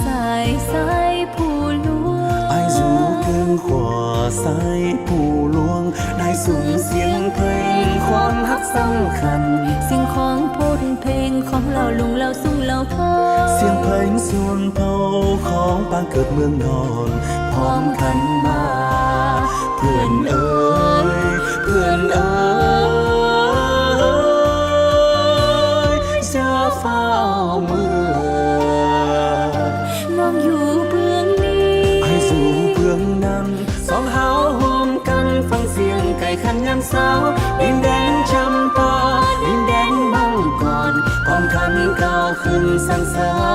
สายสายผู้ลวง爱如更花สายผู้ลวงได้สูญเสียงเพลงความฮักสำคัญสิ่งของโพดเพลงของเราลุงเราสุ่งเราทอเสียงเพลงส่วนเผาของปางเกิดเมืองนอนพร้อมกันมาเพื่อนเอ๋ยเพื่อนเอ๋ยจะเฝ้าเมืองน้องอยู่เบื้องนี้ไอ้สู่เบื้องนั้นสองเฮาหอมกันฟังเสียงไก่ขันยามเช้าดินแดนจำปาดินแดนบังก่อนพร้อมกันก้าวขึ้นสรรเสริญ